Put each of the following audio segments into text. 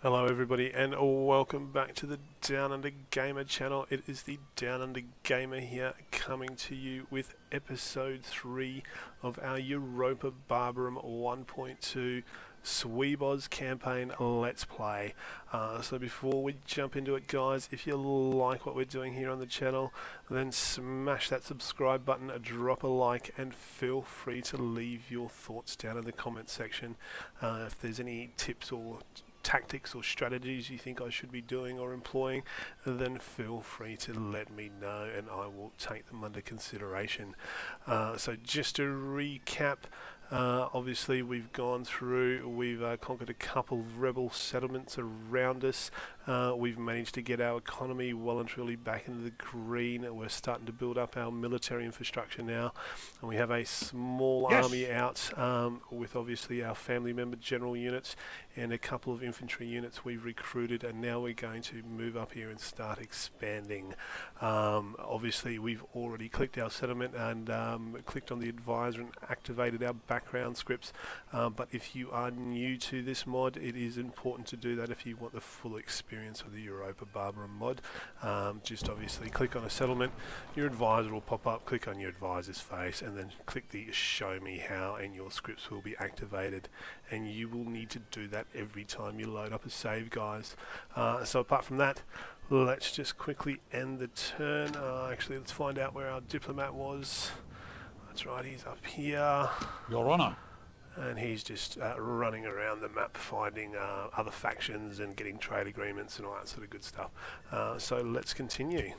Hello everybody and welcome back to the Down Under Gamer channel. It is the Down Under Gamer here coming to you with episode 3 of our Europa Barbarum 1.2 Sweboz campaign Let's Play. So before we jump into it, guys, if you like what we're doing here on the channel, then smash that subscribe button, drop a like, and feel free to leave your thoughts down in the comment section. If there's any tips or tactics or strategies you think I should be doing or employing, then feel free to let me know and I will take them under consideration. So just to recap, obviously we've gone through, we've conquered a couple of rebel settlements around us. We've managed to get our economy well and truly back into the green. We're starting to build up our military infrastructure now, and we have a small army out with obviously our family member general units and a couple of infantry units we've recruited, and now we're going to move up here and start expanding. Obviously we've already clicked our settlement and clicked on the advisor and activated our background scripts, but if you are new to this mod, it is important to do that if you want the full experience of the Europa Barbarum mod. Just obviously click on a settlement, your advisor will pop up, click on your advisor's face and then click the show me how, and your scripts will be activated, and you will need to do that every time you load up a save, guys. So apart from that, let's just quickly end the turn. Actually, let's find out where our diplomat was. That's right, he's up here. Your Honor. And he's just running around the map finding other factions and getting trade agreements and all that sort of good stuff. So let's continue.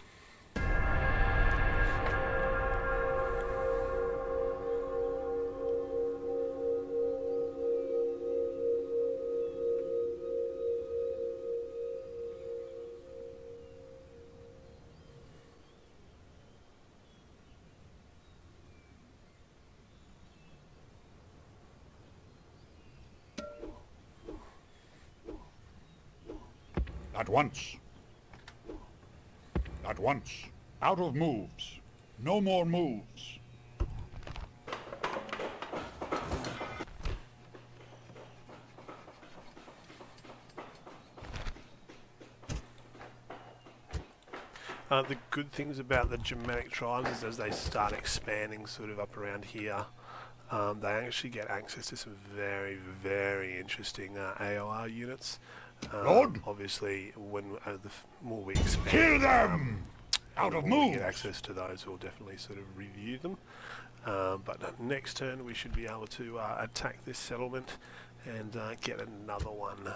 At once. At once. Out of moves. No more moves. The good things about the Germanic tribes is as they start expanding sort of up around here, they actually get access to some very, very interesting AOR units. Lord? Obviously, when the more we expand, Kill them! Out of the more we moves! get access to those, we'll definitely sort of review them. But next turn, we should be able to attack this settlement and get another one,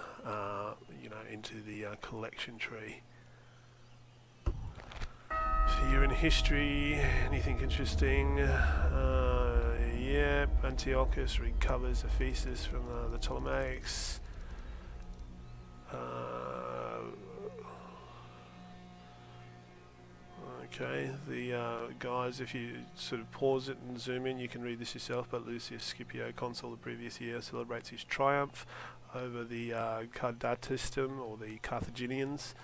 you know, into the collection tree. So you're in history, anything interesting? Yep, Antiochus recovers Ephesus from the Ptolemaics. Okay, the guys, if you sort of pause it and zoom in, you can read this yourself, but Lucius Scipio, consul the previous year, celebrates his triumph over the Cardatistum, or the Carthaginians.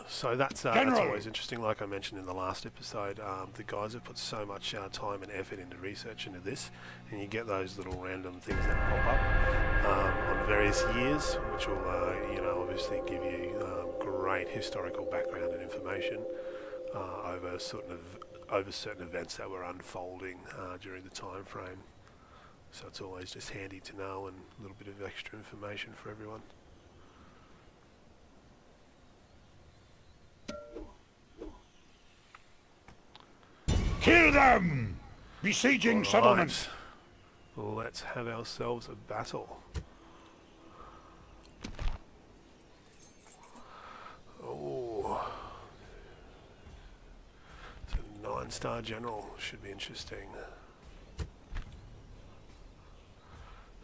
So that's always interesting. Like I mentioned in the last episode, the guys have put so much time and effort into research into this, and you get those little random things that pop up on various years, which will, you know, obviously give you great historical background and information over certain events that were unfolding during the time frame. So it's always just handy to know, and a little bit of extra information for everyone. Kill them! Besieging settlements! Let's have ourselves a battle. Oh, it's a 9-star general, should be interesting.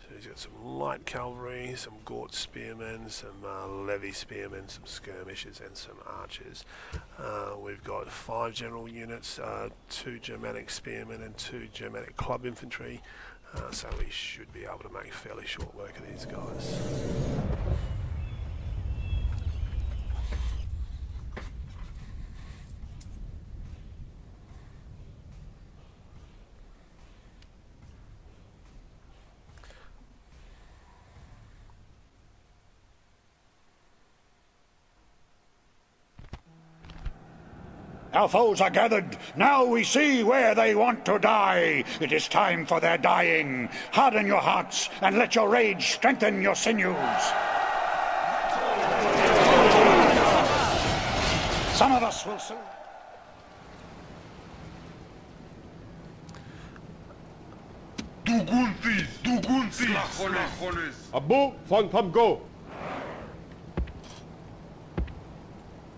So he's got some light cavalry, some Gort spearmen, some levy spearmen, some skirmishers and some archers. We've got 5 general units, 2 Germanic spearmen and 2 Germanic club infantry, so we should be able to make fairly short work of these guys. Our foes are gathered. Now we see where they want to die. It is time for their dying. Harden your hearts and let your rage strengthen your sinews. Some of us will soon... Abu van Pamgo.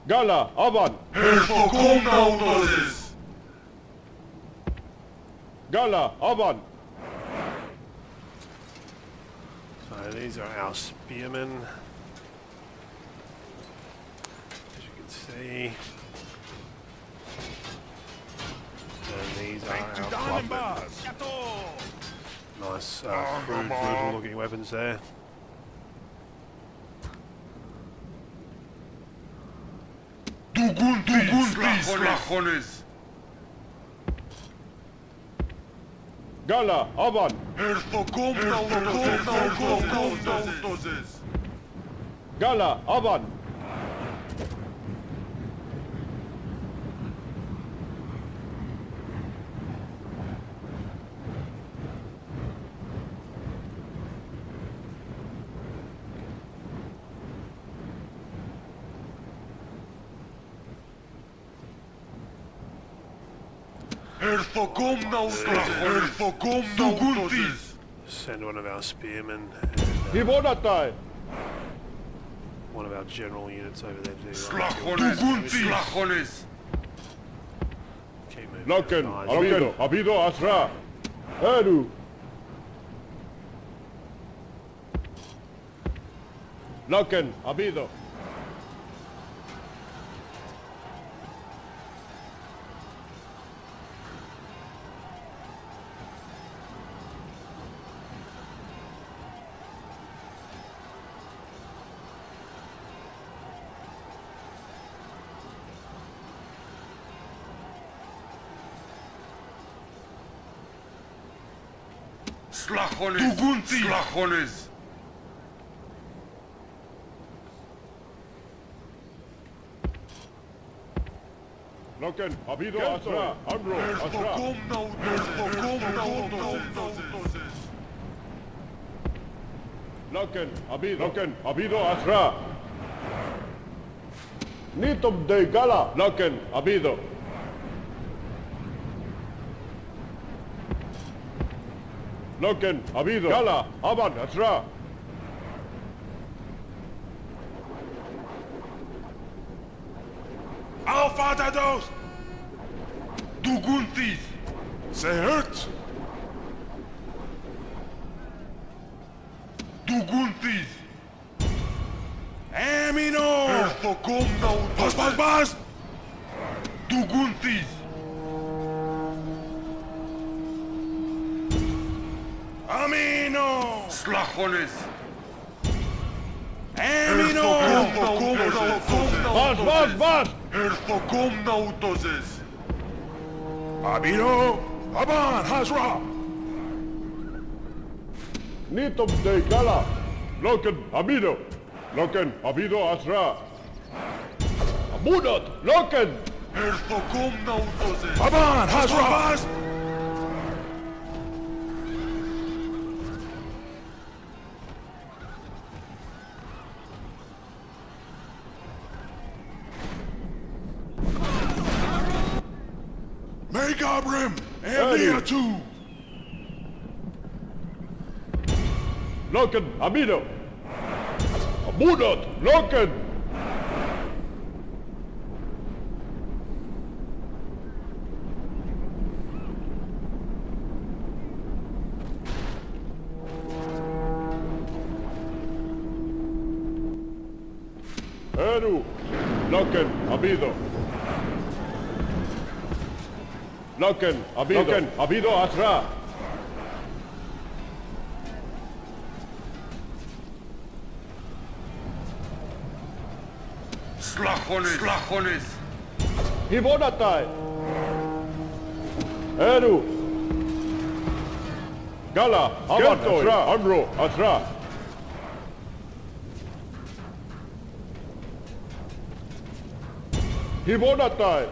Gala, Avan. Gala, Avan. So these are our spearmen. As you can see. And these are our clubmen. Nice, crude, brutal looking weapons there. Gala, Avan. Gala, Avan. Send one of our spearmen He and won't not die. one of our general units over there to keep moving. Loken, Guys. Abido, Abido, Asra. Edu. Loken, Abido. Loken, Abido, Asra. Ambro, Asra. Loken, Abido, Asra. Nitom de Gala. Loken, Abido. Loken, Abido. Gala, Aban, Asra. Alpha dos! Duguntis! Ze hurt! Duguntis! Amino! Bas, bas, bas! Duguntis! Amino! Slagones! Amino! Bas, bas, bas! Abino! Aban! Hazra! Nitom de Gala. Loken, Abido. Loken, Abido, Asra. Abunot, Loken. Aban! Hazra! Megabrim! Amnia 2! Loken, Abido. Abunot, Loken. Eru, Loken, Abido. Loken, Abido, Asra. Slagones! He won't not die. Eru. Gala, Aban, Asra. Ambro, Asra. He won't not die.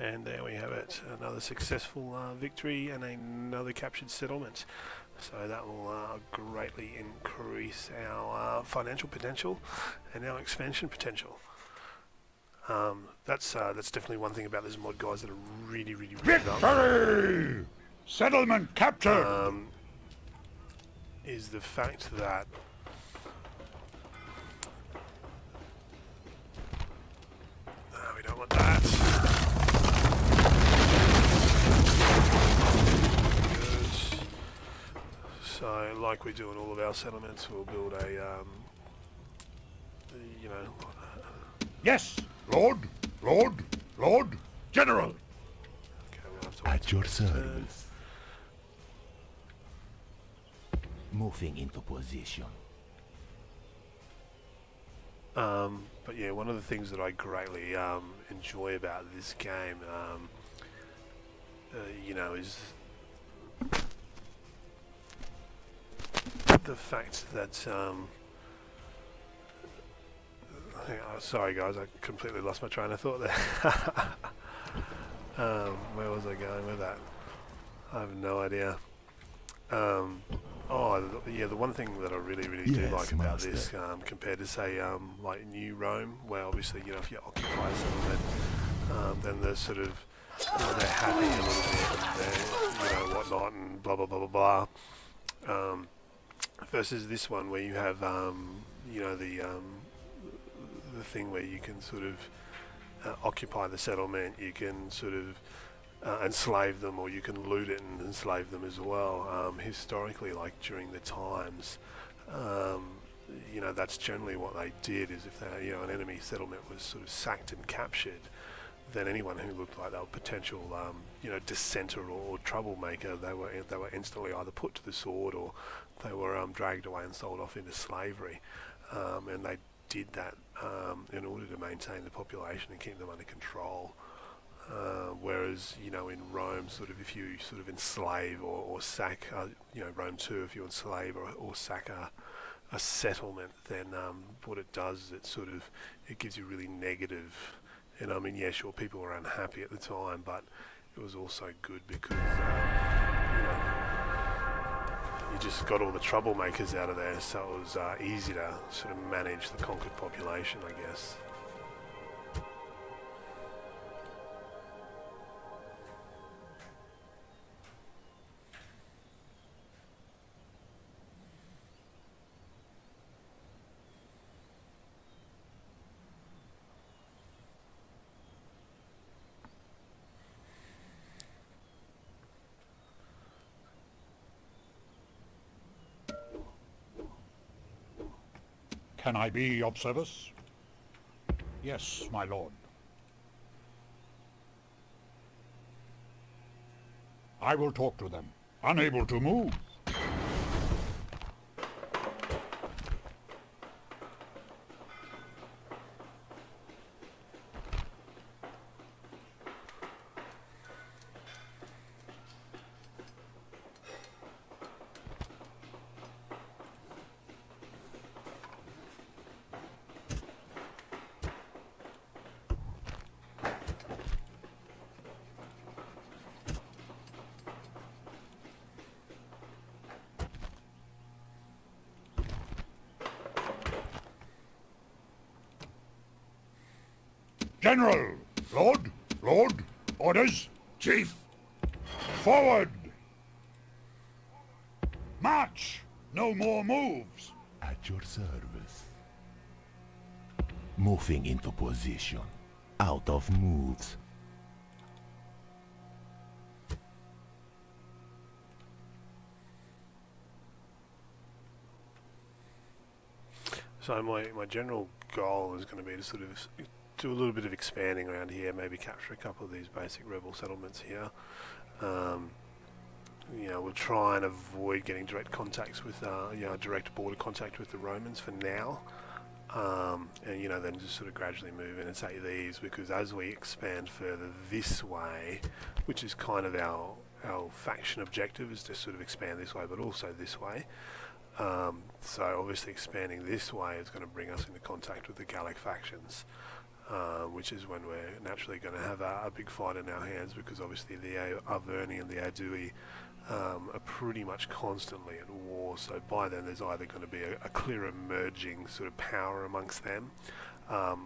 And there we have it, another successful victory and another captured settlement. So that will greatly increase our financial potential and our expansion potential. That's definitely one thing about these mod guys that are really done. Victory! Settlement captured! Is the fact that we don't want that. Good. So, like we do in all of our settlements, we'll build a, you know. Yes, Lord, General. Okay, we'll have to wait At your till next turn. service. Moving into position. But yeah, one of the things that I greatly enjoy about this game, you know, is the fact that sorry guys, I completely lost my train of thought there. Where was I going with that? I have no idea. Yeah, the one thing that I really do Yes, like about master. this, compared to say like New Rome, where obviously, you know, if you occupy settlement, then they're sort of, you know, they're happy a little bit and they're, you know, whatnot and blah blah blah blah blah. Versus this one where you have, you know, the thing where you can sort of occupy the settlement, you can sort of enslave them, or you can loot it and enslave them as well. Historically, like during the times, you know, that's generally what they did. Is if they, you know, an enemy settlement was sort of sacked and captured, then anyone who looked like they were potential, you know, dissenter or troublemaker, they were instantly either put to the sword or they were dragged away and sold off into slavery. And they did that in order to maintain the population and keep them under control. Whereas, you know, in Rome, sort of, if you sort of enslave or sack, you know, Rome 2, if you enslave or sack a settlement, then what it does is it gives you really negative. And I mean, yeah, sure, people were unhappy at the time, but it was also good because, you know, you just got all the troublemakers out of there, so it was easy to sort of manage the conquered population, I guess. Can I be of service? Yes, my lord. I will talk to them. Unable to move. General! Lord! Orders! Chief, Forward! March! No more moves! At your service. Moving into position. Out of moves. So my general goal is going to be to sort of do a little bit of expanding around here, maybe capture a couple of these basic rebel settlements here. You know, we'll try and avoid getting direct contacts with, you know, direct border contact with the Romans for now. And, you know, then just sort of gradually move in and take these, because as we expand further this way, which is kind of our faction objective, is to sort of expand this way, but also this way. So obviously expanding this way is going to bring us into contact with the Gallic factions. which is when we're naturally going to have a big fight in our hands, because obviously the Arverni and the Adui are pretty much constantly at war. So by then there's either going to be a clear emerging sort of power amongst them,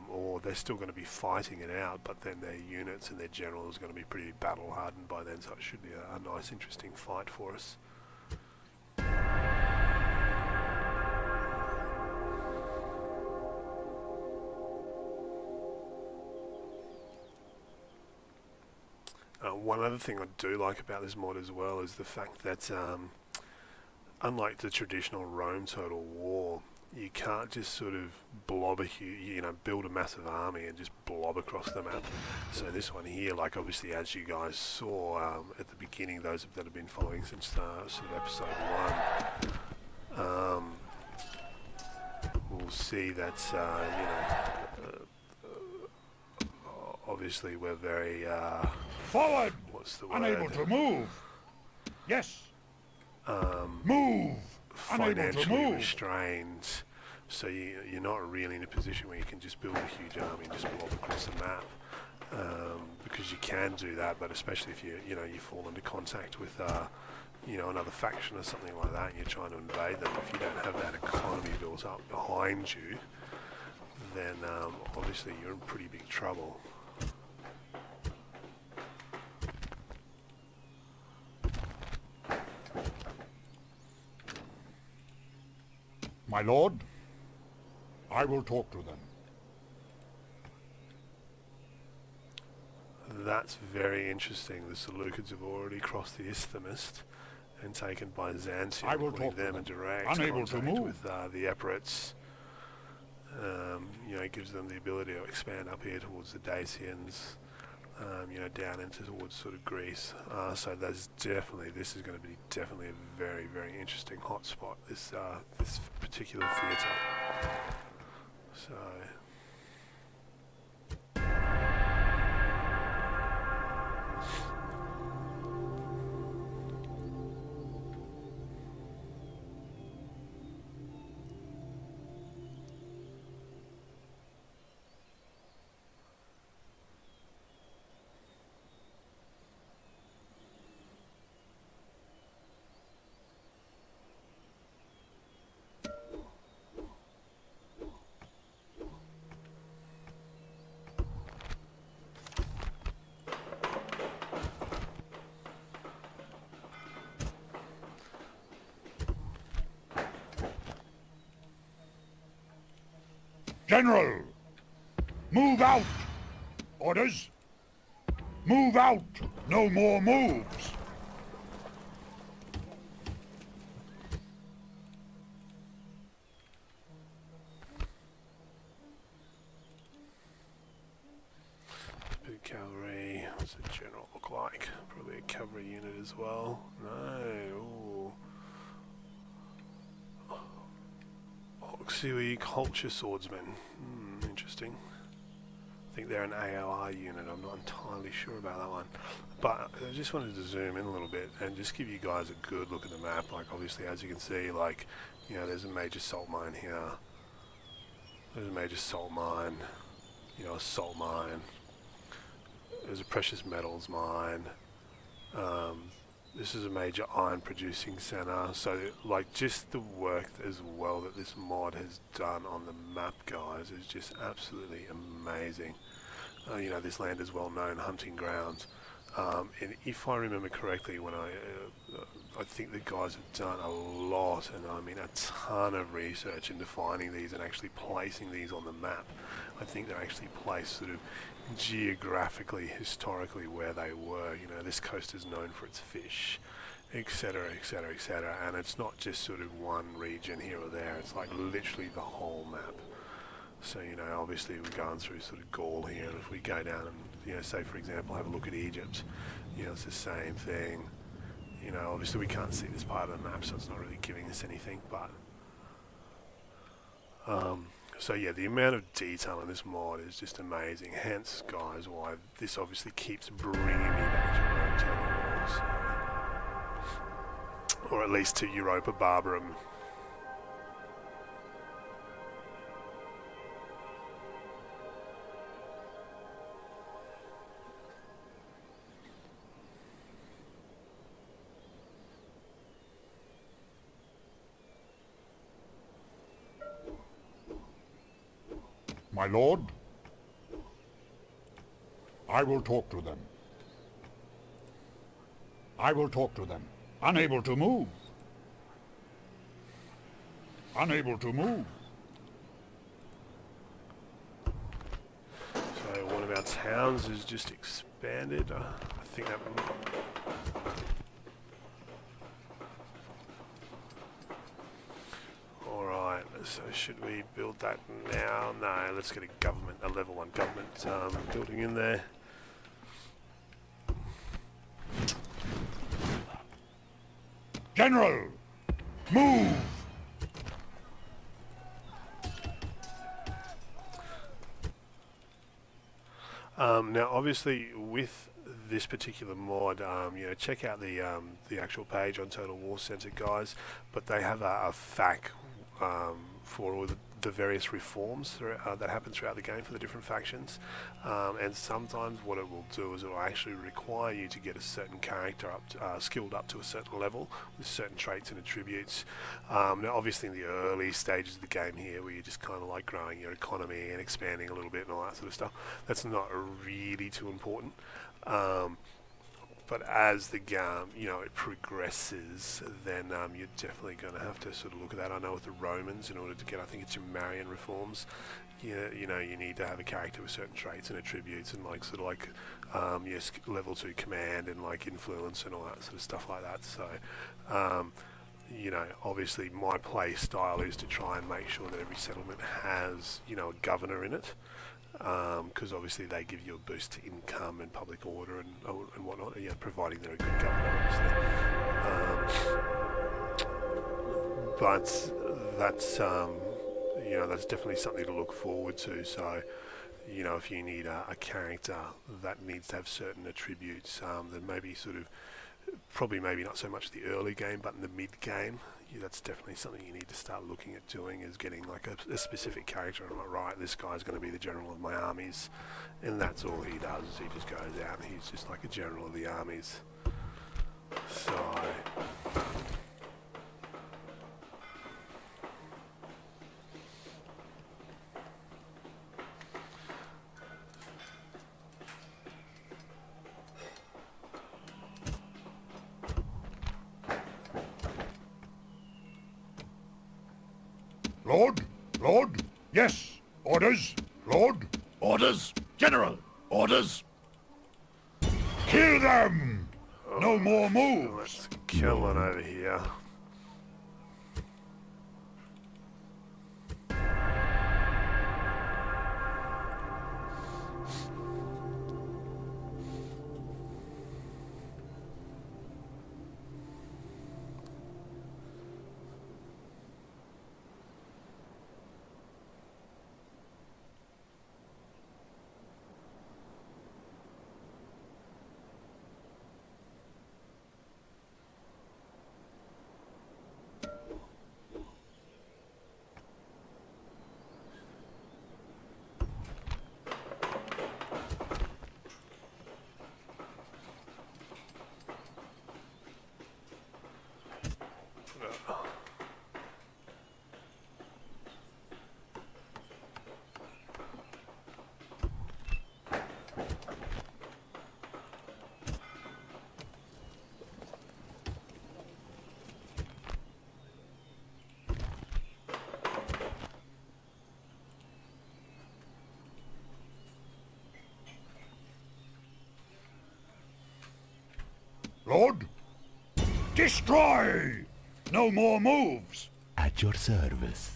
or they're still going to be fighting it out, but then their units and their generals are going to be pretty battle hardened by then, so it should be a nice interesting fight for us. One other thing I do like about this mod as well is the fact that unlike the traditional Rome Total War, you can't just sort of blob build a massive army and just blob across the map. So this one here, like obviously as you guys saw at the beginning, those that have been following since sort of episode 1, we'll see that obviously we're very Forward! what's the word? Unable to move. Yes. Move! Unable to Financially move. restrained, so you're not really in a position where you can just build a huge army and just blob across the map, because you can do that, but especially if you fall into contact with another faction or something like that and you're trying to invade them, if you don't have that economy built up behind you, then obviously you're in pretty big trouble. My lord, I will talk to them. That's very interesting. The Seleucids have already crossed the Isthmus and taken Byzantium. I will putting talk to them them. in direct Unable to contact move. with the Ep3. It gives them the ability to expand up here towards the Dacians, down into towards sort of Greece. So this is going to be definitely a very, very interesting hotspot, this particular theatre. So General! Move out! Orders? Move out! No more moves! bit of cavalry. What's the general look like? Probably a cavalry unit as well. No. Ooh. Auxiliary culture swordsmen. Interesting. I think they're an AOR unit. I'm not entirely sure about that one. But I just wanted to zoom in a little bit and just give you guys a good look at the map. Like obviously, as you can see, there's a major salt mine here. There's a major salt mine. A salt mine. There's a precious metals mine. This is a major iron producing center. So just the work as well that this mod has done on the map, guys, is just absolutely amazing. This land is well known hunting grounds. And if I remember correctly, when I think the guys have done a lot, and I mean a ton of research into finding these and actually placing these on the map. I think they're actually placed sort of geographically, historically where they were. This coast is known for its fish, etc, etc, etc, and it's not just sort of one region here or there, it's like literally the whole map. So obviously we're going through sort of Gaul here, and if we go down and say for example have a look at Egypt, it's the same thing. Obviously we can't see this part of the map, so it's not really giving us anything, but so yeah, the amount of detail in this mod is just amazing. Hence, guys, why this obviously keeps bringing me back to Rome Total Wars, or at least to Europa Barbarum. My lord, I will talk to them. I will talk to them. Unable to move. Unable to move. So one of our towns is just expanded. I think that... Alright, so should we build that now? No, let's get a level 1 government building in there. General, move! Now, obviously, with this particular mod, you know, check out the actual page on Total War Center, guys. But they have a FAQ for all the various reforms that happen throughout the game for the different factions, and sometimes what it will do is it will actually require you to get a certain character up skilled up to a certain level with certain traits and attributes. Now obviously in the early stages of the game here, where you're just kind of like growing your economy and expanding a little bit and all that sort of stuff, that's not really too important. But as the game, you know, it progresses, then you're definitely going to have to sort of look at that. I know with the Romans, in order to get, I think it's your Marian reforms, you know, you need to have a character with certain traits and attributes, and like sort of like yes, level 2 command and like influence and all that sort of stuff like that. So you know, obviously my play style is to try and make sure that every settlement has, you know, a governor in it. Because obviously they give you a boost to income and public order and whatnot, you know, providing they're a good government, obviously. But that's you know, that's definitely something to look forward to. So, you know, if you need a character that needs to have certain attributes, then maybe sort of probably maybe not so much the early game, but in the mid game. Yeah, that's definitely something you need to start looking at doing, is getting like a specific character. I'm like, right, this guy's going to be the general of my armies, and that's all he does. Is he just goes out and he's just like a general of the armies. So Lord? Lord? Yes. Orders? Lord? Orders? General? Orders? Kill them! No more moves! let's come on over here. Lord? Destroy! No more moves! At your service.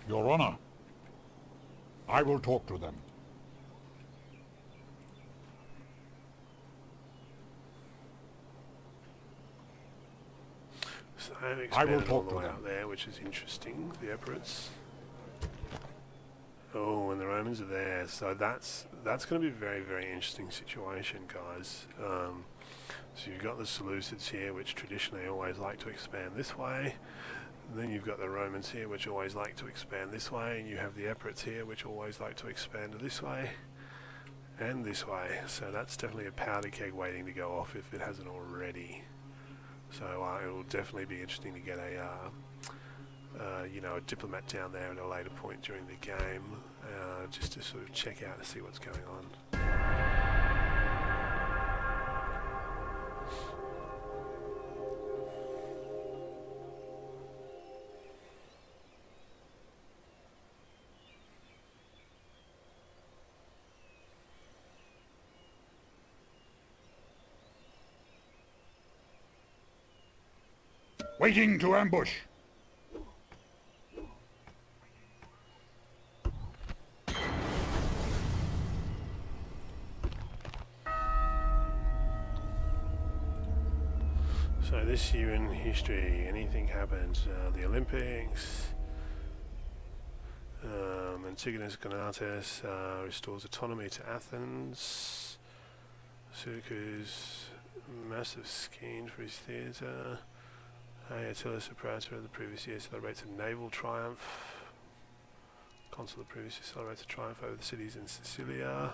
Your Honor, I will talk to them. So they've expanded all the way out there, which is interesting. The Ep3. Oh, and the Romans are there, so that's going to be a very, very interesting situation, guys. So you've got the Seleucids here, which traditionally always like to expand this way. And then you've got the Romans here, which always like to expand this way, and you have the Ep3 here, which always like to expand this way and this way. So that's definitely a powder keg waiting to go off if it hasn't already. So it will definitely be interesting to get you know, a diplomat down there at a later point during the game, just to sort of check out to see what's going on. Waiting to ambush. So this year in history, anything happens. The Olympics, Antigonus Gonatas restores autonomy to Athens. Sucus, massive scheme for his theatre. Attila, the praetor of the previous year, celebrates a naval triumph. Consul of the previous year celebrates a triumph over the cities in Sicilia.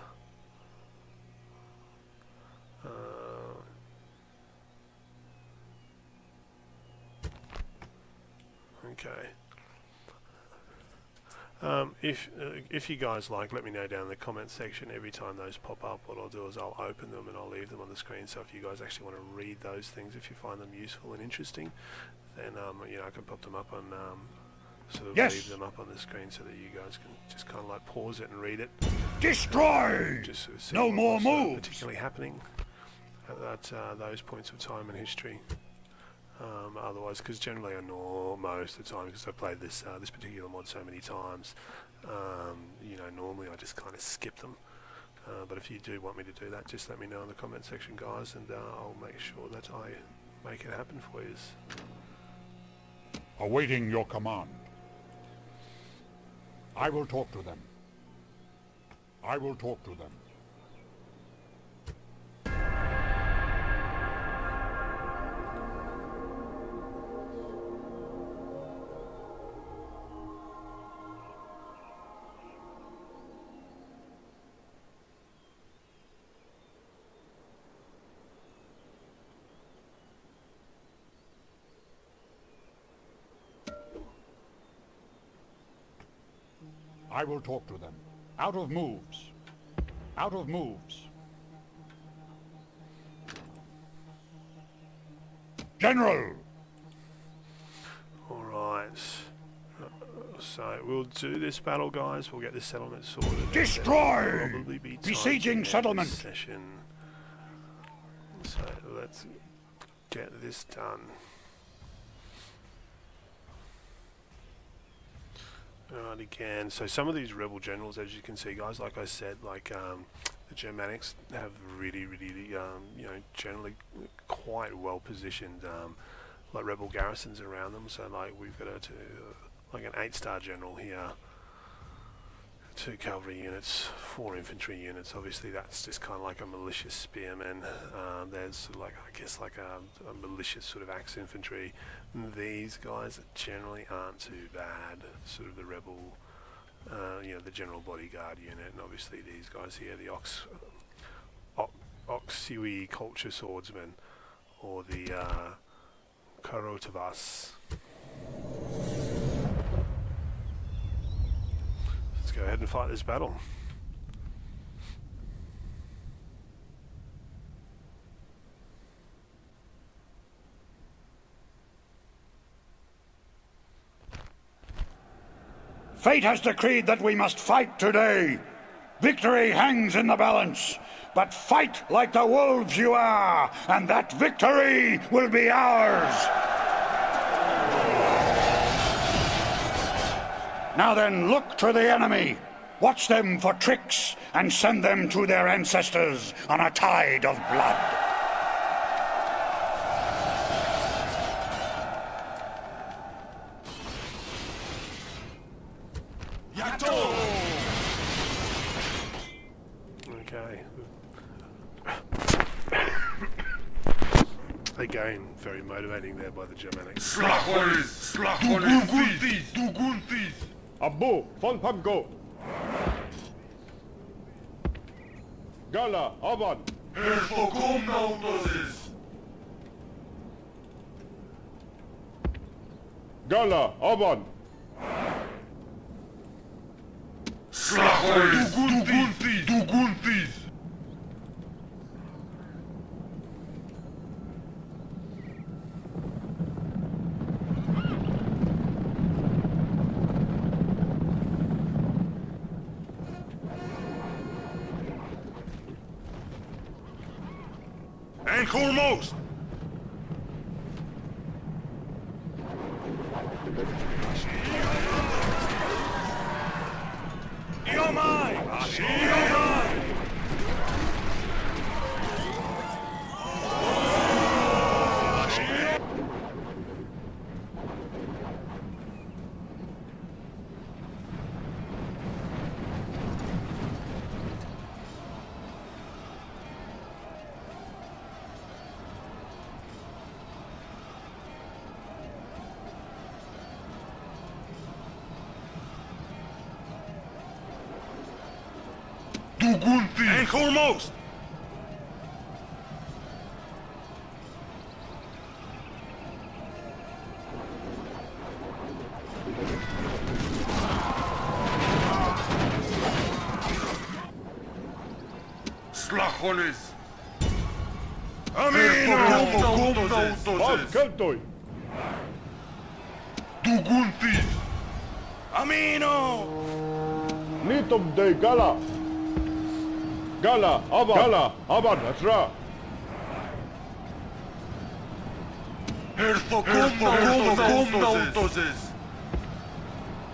Okay. If you guys like, let me know down in the comment section. Every time those pop up, what I'll do is I'll open them and I'll leave them on the screen. So if you guys actually want to read those things, if you find them useful and interesting, then you know, I can pop them up on sort of leave them up on the screen so that you guys can just kind of like pause it and read it. Destroy! Just sort of see No more moves! Particularly happening at those points of time in history. Otherwise, because generally I know most of the time, because I've played this this particular mod so many times, you know, normally I just kind of skip them. But if you do want me to do that, just let me know in the comment section, guys, and I'll make sure that I make it happen for you. Awaiting your command. I will talk to them. I will talk to them. I will talk to them. Out of moves. Out of moves. General! Alright. So we'll do this battle, guys. We'll get this settlement sorted. Destroy! Probably be Besieging settlement. Session. So let's get this done. Alright, again, so some of these rebel generals, as you can see, guys, like I said, like the Germanics have really, you know, generally quite well positioned, like rebel garrisons around them. So like we've got like an 8-star general here, 2 cavalry units, 4 infantry units. Obviously that's just kind of like a malicious spearman. There's like, I guess, like a malicious sort of axe infantry. These guys generally aren't too bad, sort of the rebel, you know, the general bodyguard unit, and obviously these guys here, the Oxiwi culture swordsmen, or the Karotavas. Let's go ahead and fight this battle. Fate has decreed that we must fight today. Victory hangs in the balance. But fight like the wolves you are, and that victory will be ours. Now then, look to the enemy. Watch them for tricks and send them to their ancestors on a tide of blood. Okay. Again, very motivating there by the Germanics. Slachones, Slachones, du Gunthis. Abu, von Panko. Gala, Aban. Herfokom nautoses. Gala, Aban. Slachones, du Gunthis. And foremost. And foremost. Slachones. Was Keltoi. Du Gunthis. Amino. Nitum de Gala. Gala, Aban, Asra. Herfokom nautoses.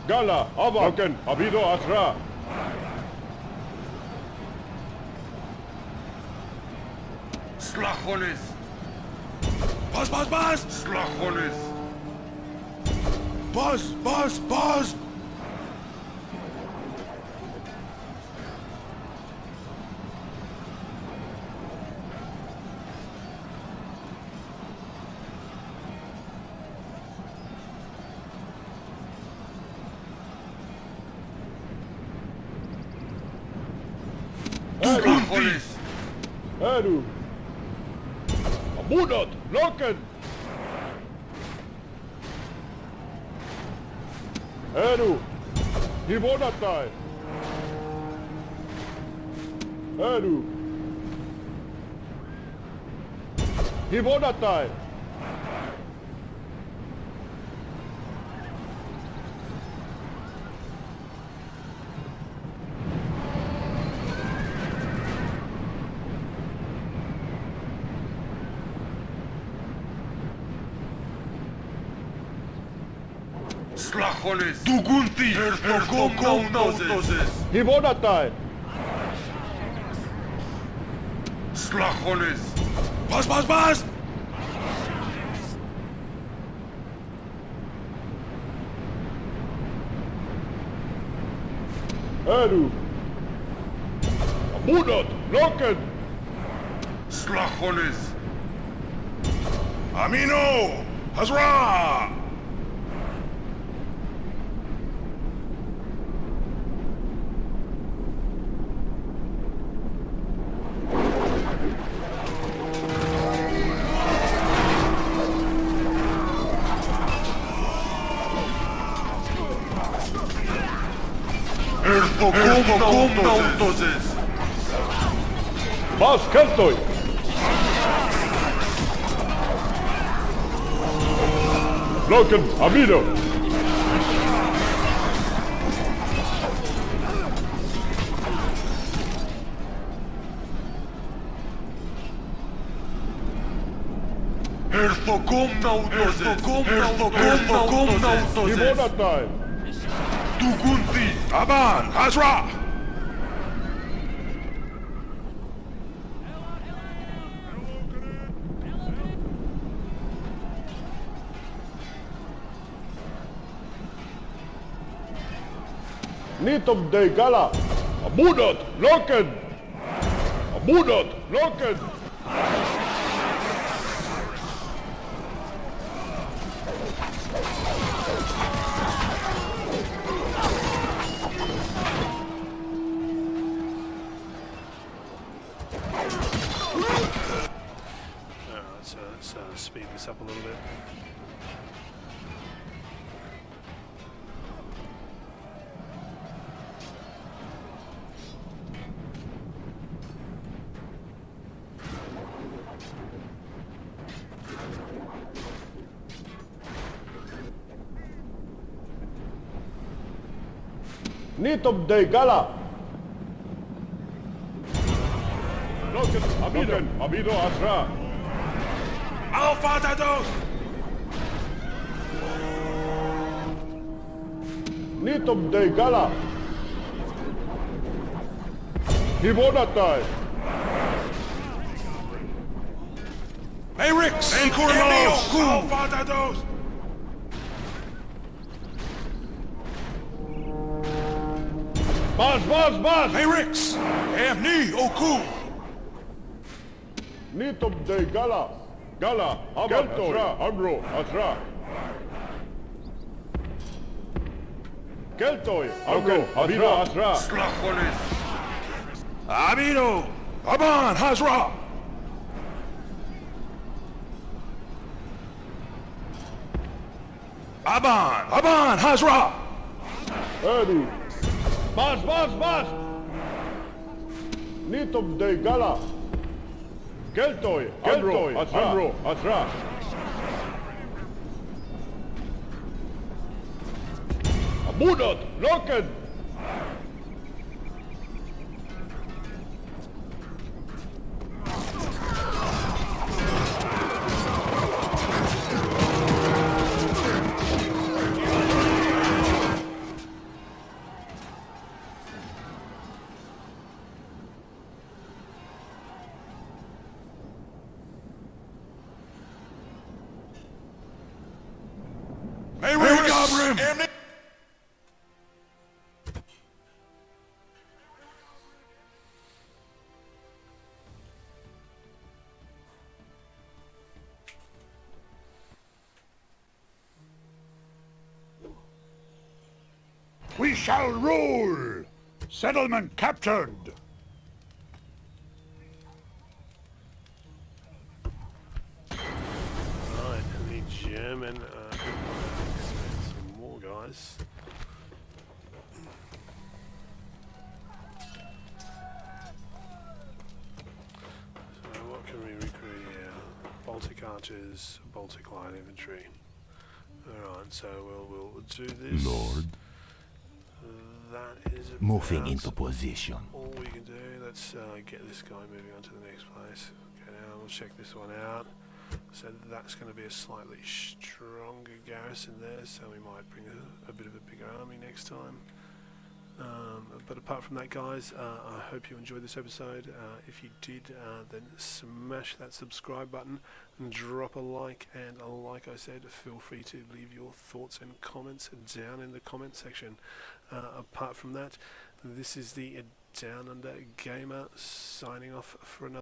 Gala, Aban. Loken, Abido, Asra. Slachones. Bas. Slachones. Bas. Slachones. Eru. Abunot, Loken. Eru. Hibonatai. Eru. Hibonatai. Slachones. Du Gunthis. Herfokom nautoses. Hibonatai. Slachones. Bas. Eru. Abunot, Loken. Slachones. Amino. Hazra. Herfokom nautoses. Was Keltoi. Loken, Abido. Herfokom nautoses. Hibonatai. Du Gunthis. Aban. Hazra. Nitum de Gala. Abunot, Loken. Nitom de Gala. Loken Habido Asra. Alpha dos! Nitom de Gala. Hivonatai. Merix! Encornos! Alpha dos! Bas! Merix! Amni Oku! Nitom de Gala. Gala. Geltoi. Amro. Asra. Geltoi. Amro. Habido Asra. Slacholis! Amido! Aban Hazra! Aban Hazra! Eddie. Bas! Nitom de Gala. Geltoi. Amro. Asra. Amunot. Loken. Merix! We shall rule! Settlement captured! Right, the German expect some more guys. So what can we recruit here? Baltic archers, Baltic light infantry. Alright, so we'll do this. Lord. That is Moving about into position. all we can do. Let's get this guy moving on to the next place. Okay, now we'll check this one out. So that's going to be a slightly stronger garrison there, so we might bring a bit of a bigger army next time. But apart from that, guys, I hope you enjoyed this episode. If you did, then smash that subscribe button and drop a like. And like I said, feel free to leave your thoughts and comments down in the comment section. Apart from that, this is the Down Under Gamer signing off for another.